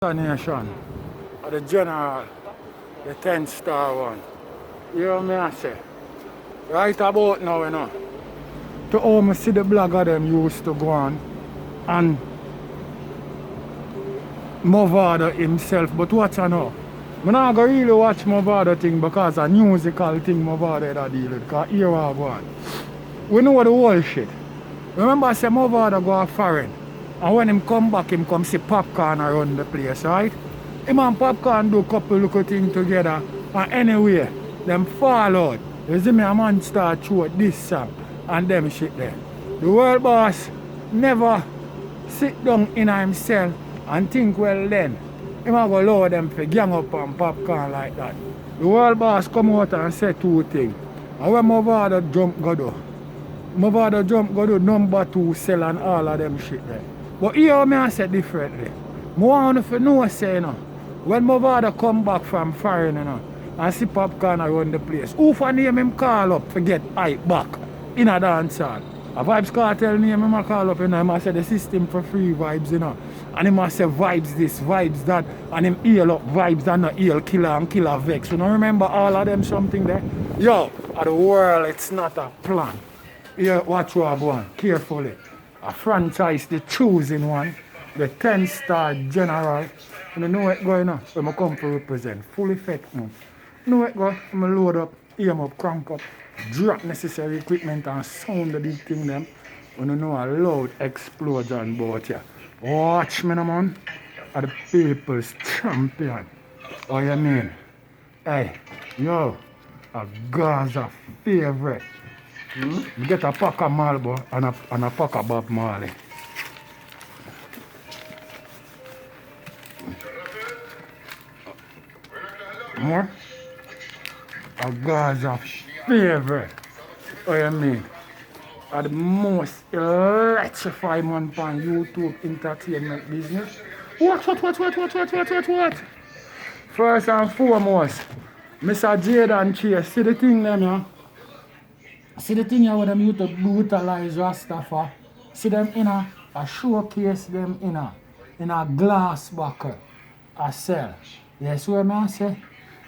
Nation or the general, the 10-star one. You know me I say? Right about now, to how me see the blogger them used to go on and Movado himself, but watch I know. I'm not going to really watch Movado thing because a musical thing Movado that deal with, because here I go on. We know the whole shit. Remember I said Movado go foreign. And when him come back, him come see Popcorn around the place, right? Him and Popcorn do a couple little things together. And anyway, them fall out. You see me, a man start through this song and them shit there. The world boss never sit down in himself and think, well then, him a go lower them for gang up on Popcorn like that. The world boss come out and say two things. And when Movado jump go do, Movado jump go do number 2 sell and all of them shit there. But here me I say differently. I want to know say when Movado come back from foreign and see Popcorn around the place, who for name him call up to get hype back in a dance hall? A Vybz Kartel name him a call up, him a say the system for free vibes, and him a say vibes this, vibes that, and him heal up vibes and not heal Killer and Killer Vex. You don't remember all of them something there? Yo, at the world it's not a plan. Here, watch what I go on, carefully. A franchise, the choosing one, the 10-star general. You know what going on? When I come to represent, full effect now. You know what go? I'm going to load up, aim up, crank up, drop necessary equipment and sound the big thing them. You know a loud explosion about here. Watch me, man. I'm the people's champion. Oh, you mean? Hey, yo, a Gaza favorite. You get a pack of Marlboro and a pack of Bob Marley. More? A Gaza favorite. What you mean? Are the most electrifying man on YouTube entertainment business. What? First and foremost, Mr. Jaden Chase, see the thing them, yeah? See the thing here with them used to brutalize Rastafari. See them in a showcase them in a glass bucket. A cell. Yes, what I say?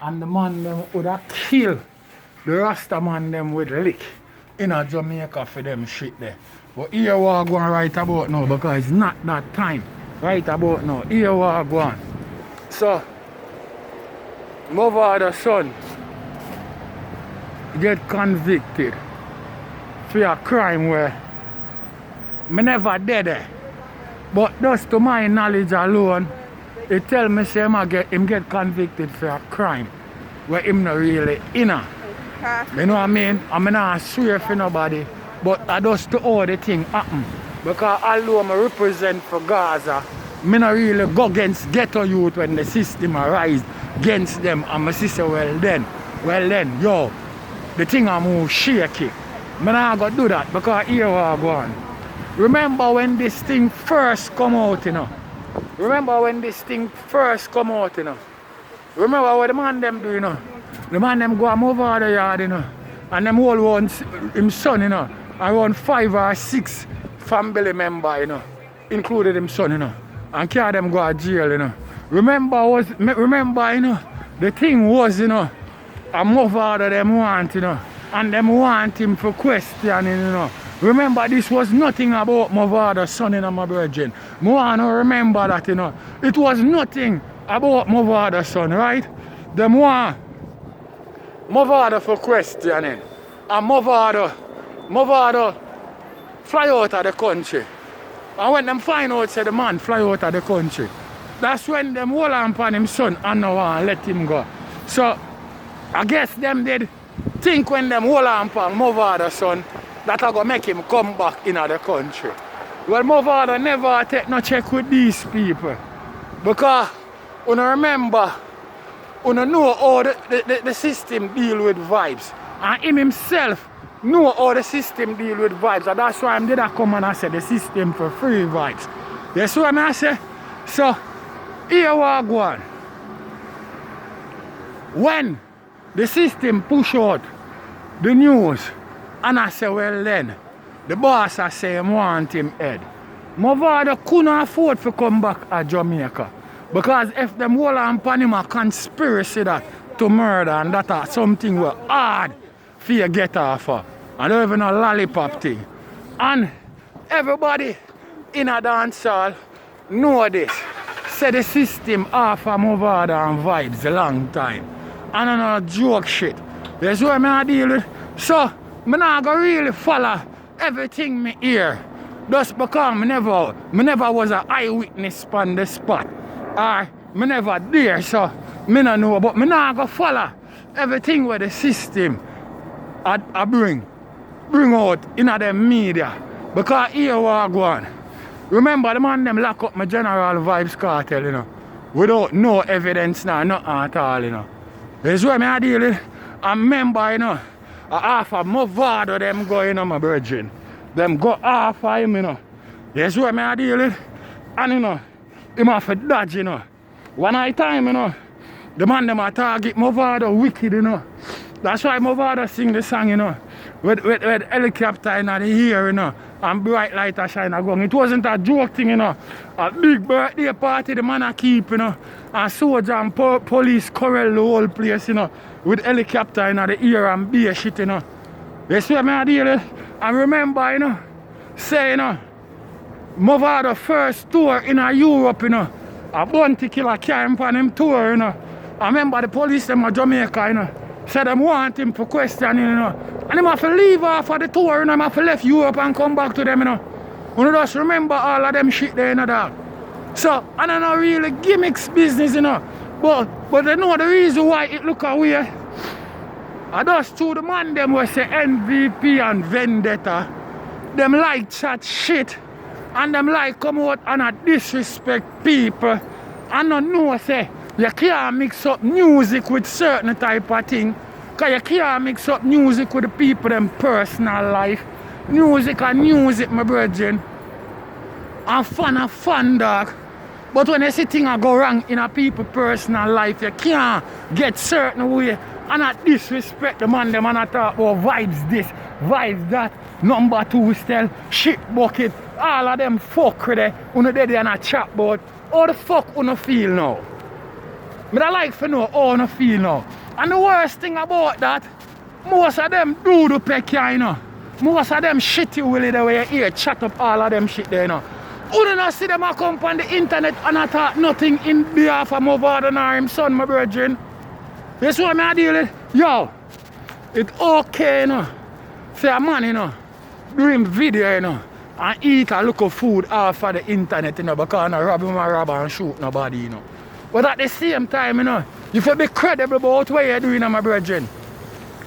And the man them would have killed the Rasta man them with lick in a Jamaica for them shit there. But here we are going right about now because it's not that time. Right about now. Here we are going. So, Movado son get convicted for a crime where me never did it. But just to my knowledge alone, it tell me say him get convicted for a crime where him not really inner. You know what I mean? I'm not swear for nobody, but I just to all the thing happen. Because although I represent for Gaza, me not really go against ghetto youth when the system arise against them. And I say, well then, yo, the thing I'm more shaky. I'm not going to do that because here I go on. Remember when this thing first come out, Remember when this thing first come out, Remember what the man them do, The man them go and move over the yard, And them all want him son, Around 5 or 6 family member, Included him son, And carry them go to jail, Remember, the thing was, a move out of them want, and them want him for questioning, Remember, this was nothing about Movado son and my virgin. I want to remember that, It was nothing about Movado son, right? Them want Movado for questioning. And Movado fly out of the country. And when them find out, say the man fly out of the country, that's when them hold on upon him son and no one let him go. So, I guess them did think when them hold on upon Movado son, that I go make him come back in the country. Well, Movado never take no check with these people. Because, you remember, you know how the system deal with vibes. And him himself know how the system deal with vibes. And that's why I did come and I say the system for free vibes. That's what I say. So, here we go on. When the system push out the news, and I say, well then, the boss I say him want him head. Movado couldn't afford to come back to Jamaica. Because if them hold on upon him a conspiracy that to murder and that are something were hard for you get off of. I don't even know lollipop thing. And everybody in a dance hall know this. Say the system off of Movada and Vibes a long time. And I know joke shit. That's what I deal with. So, I not go really follow everything me hear. Just because I never was an eyewitness on the spot. Or I never there, so I don't know. But I not go follow everything where the system I bring out in the media. Because here what go on. Remember the man them lock up my General Vibes cartel, you know. Without no evidence now, nothing at all, you know. That's why I deal with. I remember, you know, half of Movada them go, you know, my virgin. Them go half of him, you know. That's why I deal with. And you know, him have to dodge, you know. One night time, you know, the man them a target Movada wicked, you know. That's why Movada sing the song, you know. With helicopter in the ear, you know. And bright light a shine a gun. It wasn't a joke thing, you know. A big birthday party the man a keep, you know. And soldier and police corral the whole place, you know. With helicopter in the ear and beer shit, you know. You see what I deal with? And remember, you know, say, you know, Movada first tour in Europe, you know. A bounty killer came on him tour, you know. I remember the police them in Jamaica, you know. Said them want him for questioning, you know. And him have to leave off of the tour, you know. Him have to left Europe and come back to them, you know. You just remember all of them shit there, you know, dog. So, and I don't really gimmicks business, you know. But you know the reason why it look away. I just to the man them was say MVP and Vendetta. Them like chat shit. And them like come out and disrespect people. And not know say you can't mix up music with certain type of thing. Because you can't mix up music with the people them personal life. Music and music, my brethren. And fun, dog. But when you see things go wrong in a people's personal life, you can't get certain way and not disrespect the man them and not talk about vibes this, vibes that, number two still, shit bucket, all of them fuck with it, you there and a chat about how the fuck you feel now. I don't like to know how you feel now. And the worst thing about that, most of them do the peck, you know. Most of them shitty willy the way you hear chat up all of them shit there, you know. You don't see them come on the internet and not talk nothing in behalf of Movada nor him son, my brethren. That's what I deal with. Yo, it's okay, you know, for a man, you know, do him video, you know, and eat a look of food off of the internet, you know, because no rob him or rob and shoot nobody, you know. But at the same time, you know, you feel be credible about what you're doing, my brethren.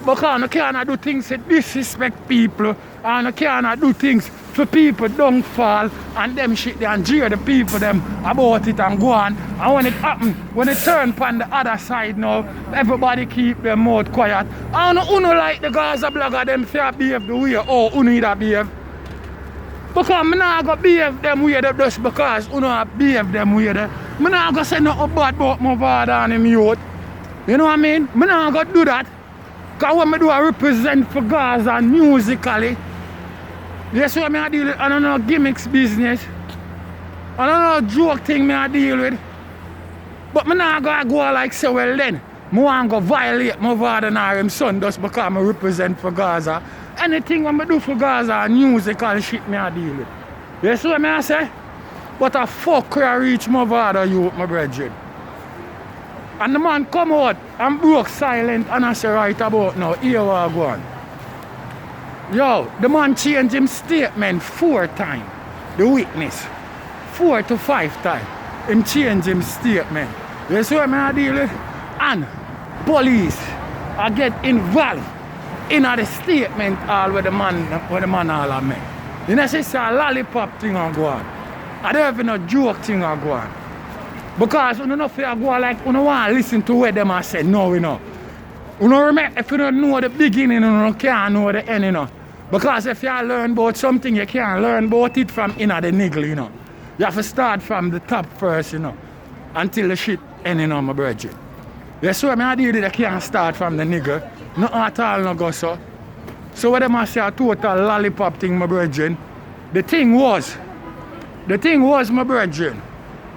Because you can't do things to disrespect people, and you can't do things for people don't fall and them shit they and jeer the people them about it and go on. And when it happen, when it turn on the other side now, everybody keep their mouth quiet. And you know like the Gaza blogger them say behave the way oh you need to behave. Because I'm not going to behave them way just because you know behave them way. I'm not going to say nothing bad about my father and him youth. You know what I mean? I'm not going to do that. Because when I do I represent for Gaza musically. That's what I deal with. I don't know gimmicks business. I don't know joke thing I deal with. But I'm not going to go like say, well then, I want to go violate my father and him son just because I represent for Gaza. Anything I do for Gaza and musical shit I deal with. That's what I say. But a fuck I reach my father you, my brethren. And the man come out and broke silent and I say right about now, here we go on. Yo, the man changed his statement 4 times. The witness. 4 to 5 times. Him changed his statement. That's what I deal with. And police I get involved in the statement all with the man all of me. You know, it's a lollipop thing on go on. I don't even know joke thing on go on. Because you don't know if you go like you don't want to listen to what them I say. No, you know. You know, remember, if you don't know the beginning, you can't know the end, you know. Because if you learn about something, you can't learn about it from inner the niggle, you know. You have to start from the top first, you know. Until the shit end, you know, my brethren. That's why I deal with it, I can't start from the niggle. Not at all, no go so. So what I say a total lollipop thing, my brethren. The thing was, my brethren,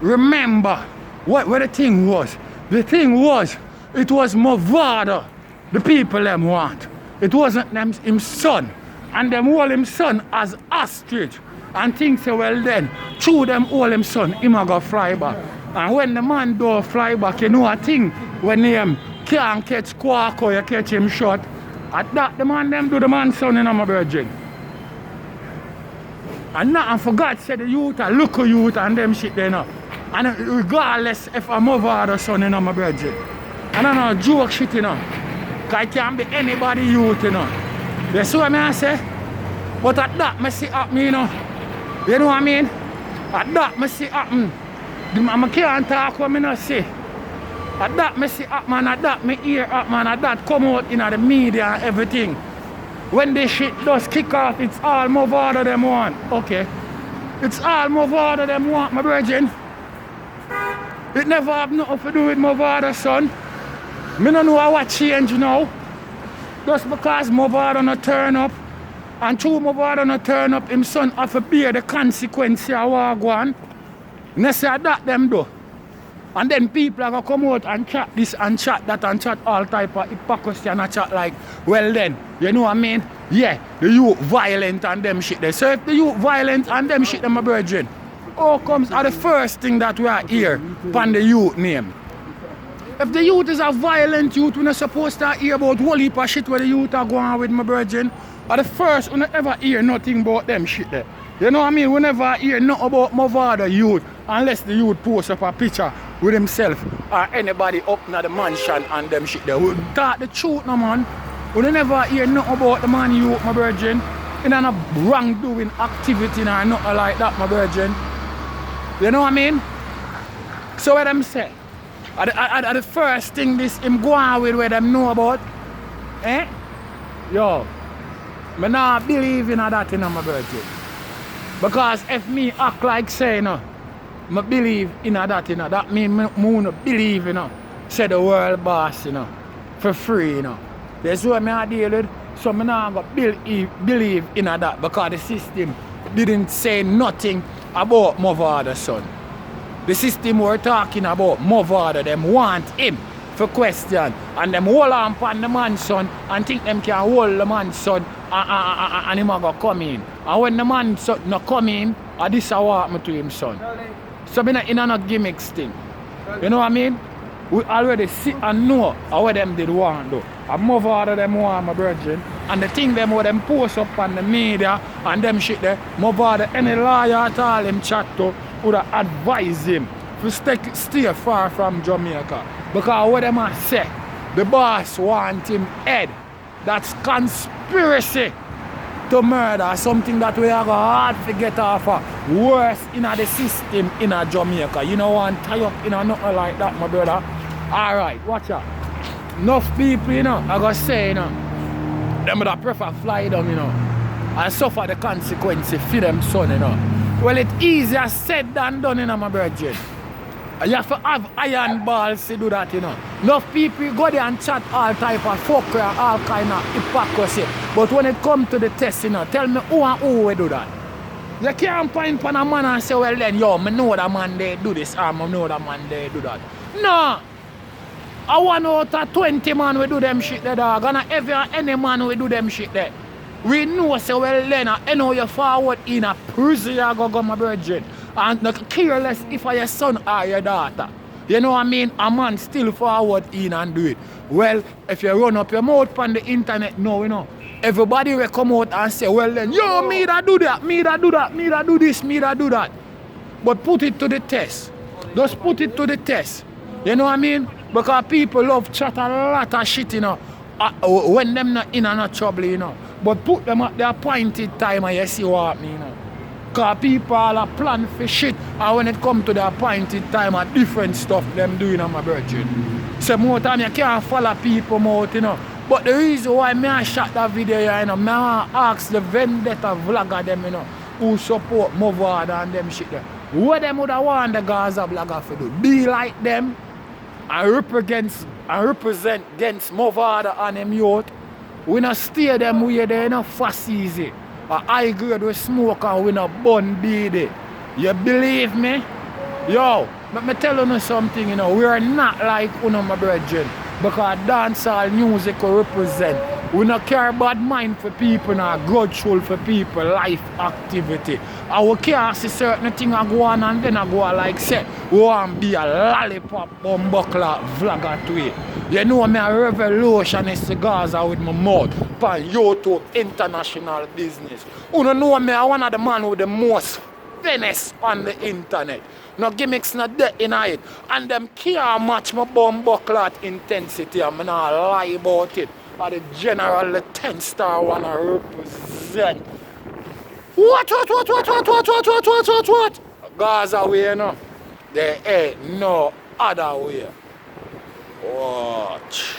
remember what the thing was? The thing was, it was Movado the people them want. It wasn't them him son. And them hold him son as ostrich. And think say, well then, through them hold him son, him a go fly back. And when the man do fly back, you know a thing, when him can't catch Quark or you catch him shot, at that the man them do the man son in my virgin. And not for God said the youth a local youth and them shit they know. And regardless if I'm over the son in my virgin. And I know joke shit you know. Cause it can be anybody youth you know. You see what I say? But at that me see happen you know. You know what I mean? At that me see happen. I can't talk what I not say. At that me see happen, at that me hear happen, at that come out in the media and everything. When this shit does kick off, it's all Movado them want. Okay. It's all Movado them want, my virgin. It never have nothing to do with Movado, son. Me don't know what change now. Just because Movado not turn up, and through Movado not turn up, him son have to bear the consequence of what go on. And they say that them do. And then people are going to come out and chat this and chat that and chat all type of hypocrisy and chat like, well then, you know what I mean? Yeah, the youth violent and them shit there. So if the youth violent and them shit them a virgin, how comes are the first thing that we are here upon the youth name? If the youth is a violent youth, we're not supposed to hear about whole heap of shit where the youth are going on with my virgin. Are the first we never hear nothing about them shit there. You know what I mean? We never hear nothing about Movado youth unless the youth post up a picture with himself or anybody up in the mansion and them shit there. We talk the truth no man. We never hear nothing about the man youth, my virgin. In a wrongdoing activity or nothing like that, my virgin. You know what I mean? So what them say? Are the first thing this him go on with where them know about? Eh? Yo, I not believe in that in my virgin. Because if me act like say, you know, I believe in that, you know, that means I don't believe, you know, say the world boss, you know, for free, you know. That's what I deal with. So I not believe in that because the system didn't say nothing about Movado, son. The system we're talking about, Movado, them want him for question. And them hold on upon the man's son and think them can hold the man's son and him go come in. And when the man son not come in, this is what happened to him son. So I'm not in a gimmicks thing. You know what I mean? We already see and know what them did want do. And Movado them want my virgin. And the thing them what them post up on the media and them shit there, Movado any lawyer at all him chat to would advise him to stay far from Jamaica. Because what them a say, the boss want him head. That's conspiracy to murder, something that we are hard to get off of. Worse in the system in Jamaica. You know want tie up in nothing like that, my brother. Alright, watch out. Enough people, you know, I gotta say, you know, them would prefer fly down, you know, and suffer the consequences for them son, you know. Well, it's easier said than done, you know, my virgin. You have to have iron balls to do that, you know. Enough people go there and chat all type of fuckery, all kind of hypocrisy. But when it comes to the test, you know, tell me who and who will do that. You can't point on a man and say, well then, yo, I know that man they do this, or I know that man they do that. No! I 1 out of 20 man will do them shit there, dog. And any man will do them shit there. We know, say, well then, I know you forward in a prison, you go my virgin. And not careless if I your son or your daughter. You know what I mean? A man still forward in and do it. Well, if you run up your mouth on the internet now, you know, everybody will come out and say, well then, yo, me that do that, me that do that, me that do this, me that do that. But put it to the test. Just put it to the test. You know what I mean? Because people love chat a lot of shit, you know, when them not in and not trouble, you know. But put them at the appointed time and you see what I mean, you know. Because people are plan for shit, and when it come to the appointed time, a different stuff them doing on my virgin. So more time you can't follow people more, you know. But the reason why I shot that video, you know, I ask the vendetta vlogger them, you know, who support Movado and them shit there. What them would have want the Gaza blogger to do? Be like them and represent against Movado and them youth. We not stay them way there, you know, fast easy. A high grade we smoke and we not bun beady. You believe me? Yo, But me tell you something, you know, we are not like my brethren. Because dancehall music will represent. We not care about mind for people, nor grudgeful for people, life activity. And we can't see certain things go on and then I go on like say, we want to be a lollipop bumbuckler vlogger to it. You know me a revolutionist cigars with my mouth for YouTube international business. You know me a one of the man with the most finesse on the internet. No gimmicks not there in it. And them can't match my bumbuckler intensity. I'm not lie about it. Or the general, the 10-star one I represent. What? Gaza way, you know? There ain't no other way. Watch.